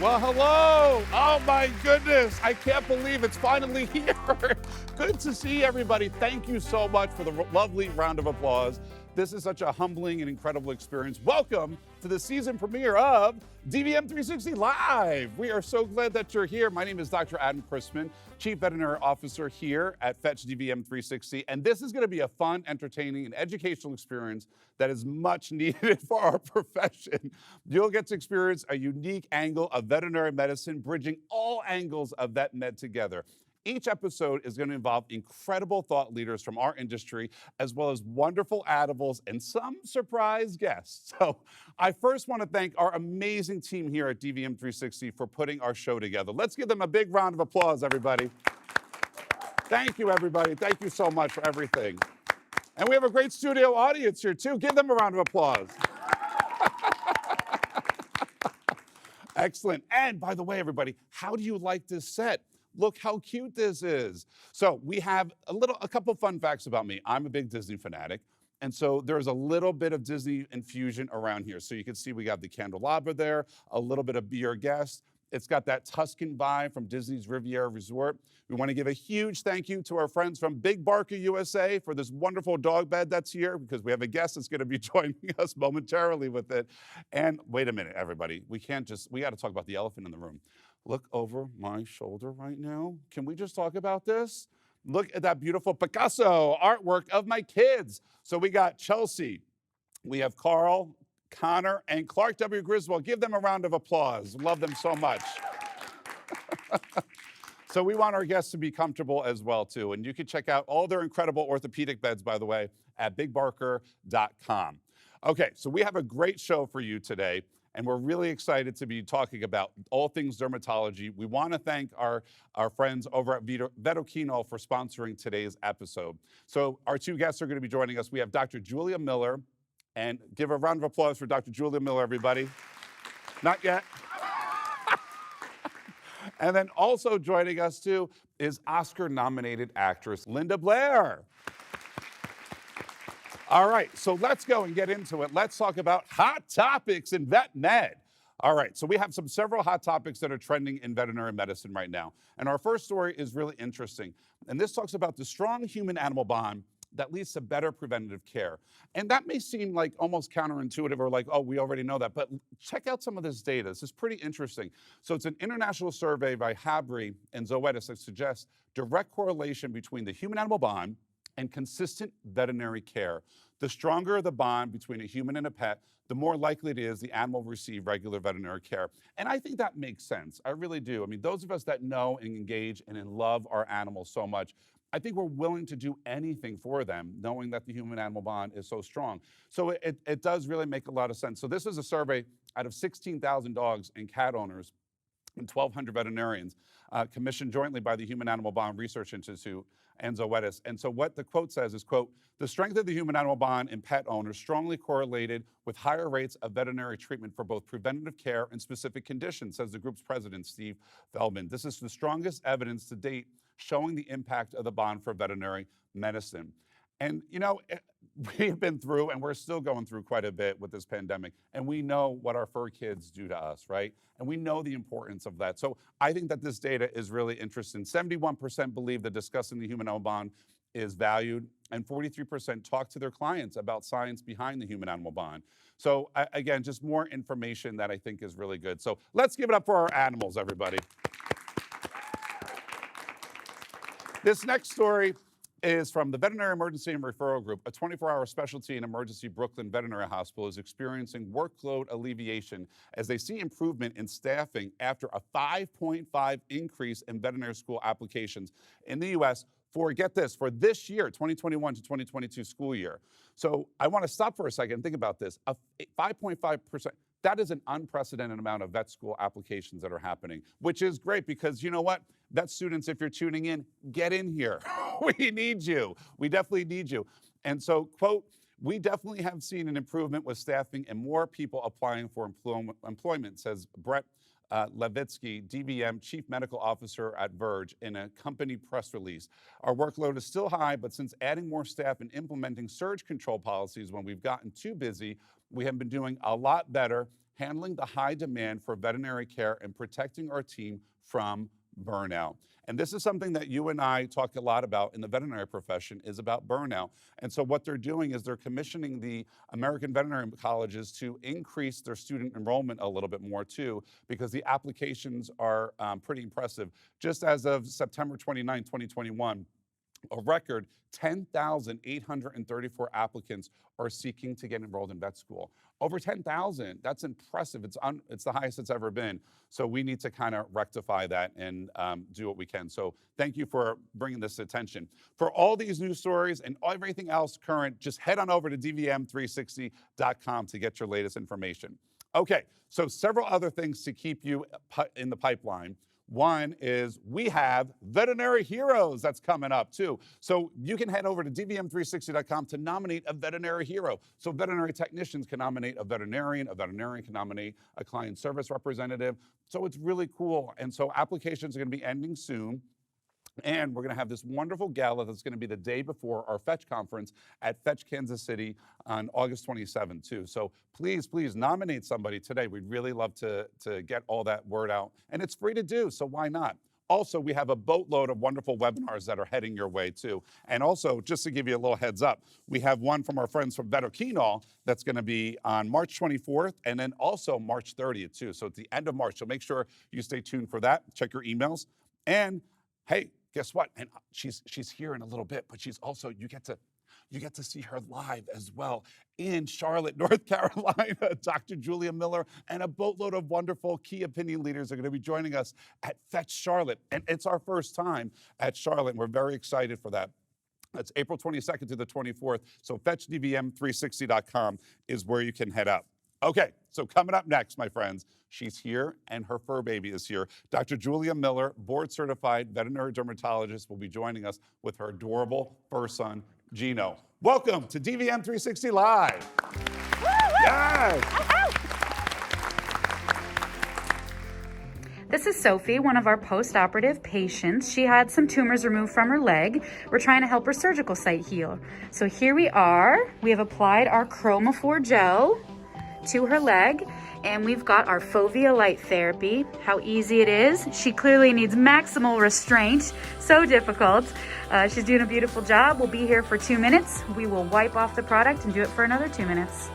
Well, hello. Oh, my goodness. I can't believe it's finally here. Good to see everybody. Thank you so much for the lovely round of applause. This is such a humbling and incredible experience. Welcome to the season premiere of dvm360 Live. We are so glad that you're here. My name is Dr. Adam Chrisman, Chief Veterinary Officer here at Fetch dvm360. And this is going to be a fun, entertaining, and educational experience that is much needed for our profession. You'll get to experience a unique angle of veterinary medicine, bridging all angles of vet med together. Each episode is going to involve incredible thought leaders from our industry, as well as wonderful animals and some surprise guests. So I first want to thank our amazing team here at dvm360 for putting our show together. Let's give them a big round of applause, everybody. Thank you, everybody. Thank you so much for everything. And we have a great studio audience here, too. Give them a round of applause. Excellent. And by the way, everybody, how do you like this set? Look how cute this is. So we have a couple fun facts about me. I'm a big Disney fanatic. And so there's a little bit of Disney infusion around here. So you can see we got the candelabra there, a little bit of Be Your Guest. It's got that Tuscan vibe from Disney's Riviera Resort. We want to give a huge thank you to our friends from Big Barker USA for this wonderful dog bed that's here, because we have a guest that's going to be joining us momentarily with it. And wait a minute, everybody. We got to talk about the elephant in the room. Look over my shoulder right now. Can we just talk about this? Look at that beautiful Picasso artwork of my kids. So we got Chelsea, we have Carl, Connor, and Clark W. Griswold. Give them a round of applause. Love them so much. So we want our guests to be comfortable as well, too. And you can check out all their incredible orthopedic beds, by the way, at bigbarker.com. Okay, so we have a great show for you today. And we're really excited to be talking about all things dermatology. We want to thank our friends over at Vetokino for sponsoring today's episode. So our two guests are going to be joining us. We have Dr. Julia Miller, and give a round of applause for Dr. Julia Miller, everybody. Not yet. And then also joining us, too, is Oscar-nominated actress Linda Blair. All right, so let's go and get into it. Let's talk about hot topics in vet med. All right, so we have several hot topics that are trending in veterinary medicine right now. And our first story is really interesting. And this talks about the strong human-animal bond that leads to better preventative care. And that may seem like almost counterintuitive or like, oh, we already know that. But check out some of this data. This is pretty interesting. So it's an international survey by Habry and Zoetis that suggests direct correlation between the human-animal bond and consistent veterinary care. The stronger the bond between a human and a pet, the more likely it is the animal will receive regular veterinary care. And I think that makes sense. I really do. I mean, those of us that know and engage and love our animals so much, I think we're willing to do anything for them, knowing that the human-animal bond is so strong. So it does really make a lot of sense. So this is a survey out of 16,000 dogs and cat owners and 1,200 veterinarians, commissioned jointly by the Human-Animal Bond Research Institute and Zoetis. And so what the quote says is, quote, the strength of the human-animal bond in pet owners strongly correlated with higher rates of veterinary treatment for both preventative care and specific conditions, says the group's president, Steve Feldman. This is the strongest evidence to date showing the impact of the bond for veterinary medicine. And, you know, we've been through, and we're still going through quite a bit with this pandemic, and we know what our fur kids do to us, right? And we know the importance of that. So I think that this data is really interesting. 71% believe that discussing the human-animal bond is valued, and 43% talk to their clients about science behind the human-animal bond. So again, just more information that I think is really good. So let's give it up for our animals, everybody. This next story is from the Veterinary Emergency and Referral Group. A 24-hour specialty and emergency Brooklyn Veterinary Hospital is experiencing workload alleviation as they see improvement in staffing after a 5.5 increase in veterinary school applications in the U.S. for, get this, for this year, 2021 to 2022 school year. So I want to stop for a second and think about this. A 5.5%. That is an unprecedented amount of vet school applications that are happening, which is great because you know what? Vet students, if you're tuning in, get in here. We need you. We definitely need you. And so, quote, we definitely have seen an improvement with staffing and more people applying for employment, says Brett Levitsky, DVM Chief Medical Officer at Verge, in a company press release. Our workload is still high, but since adding more staff and implementing surge control policies when we've gotten too busy, we have been doing a lot better handling the high demand for veterinary care and protecting our team from burnout. And this is something that you and I talk a lot about in the veterinary profession, is about burnout. And so what they're doing is they're commissioning the American veterinary colleges to increase their student enrollment a little bit more too, because the applications are pretty impressive. Just as of September 29, 2021, a record 10,834 applicants are seeking to get enrolled in vet school. Over 10,000, that's impressive. It's the highest it's ever been. So we need to kind of rectify that and do what we can. So thank you for bringing this attention. For all these news stories and everything else current, just head on over to dvm360.com to get your latest information. Okay, so several other things to keep you in the pipeline. One is we have Veterinary Heroes that's coming up too. So you can head over to dvm360.com to nominate a veterinary hero. So veterinary technicians can nominate a veterinarian can nominate a client service representative. So it's really cool. And so applications are going to be ending soon. And we're going to have this wonderful gala that's going to be the day before our Fetch conference at Fetch, Kansas City on August 27th too. So please, please nominate somebody today. We'd really love to get all that word out. And it's free to do, so why not? Also, we have a boatload of wonderful webinars that are heading your way too. And also, just to give you a little heads up, we have one from our friends from Vetoquinol that's going to be on March 24th and then also March 30th too. So at the end of March, so make sure you stay tuned for that. Check your emails. And hey, guess what? And she's here in a little bit, but she's also, you get to see her live as well in Charlotte, North Carolina. Dr. Julia Miller and a boatload of wonderful key opinion leaders are going to be joining us at Fetch Charlotte. And it's our first time at Charlotte, and we're very excited for that. That's April 22nd to the 24th. So fetchdvm360.com is where you can head out. Okay, so coming up next, my friends, she's here and her fur baby is here. Dr. Julia Miller, board-certified veterinary dermatologist, will be joining us with her adorable fur son, Gino. Welcome to dvm360 Live. Yes. This is Sophie, one of our post-operative patients. She had some tumors removed from her leg. We're trying to help her surgical site heal. So here we are. We have applied our Chromophore gel to her leg, and we've got our fovea light therapy. How easy it is. She clearly needs maximal restraint. So difficult. She's doing a beautiful job. We'll be here for 2 minutes. We will wipe off the product and do it for another 2 minutes.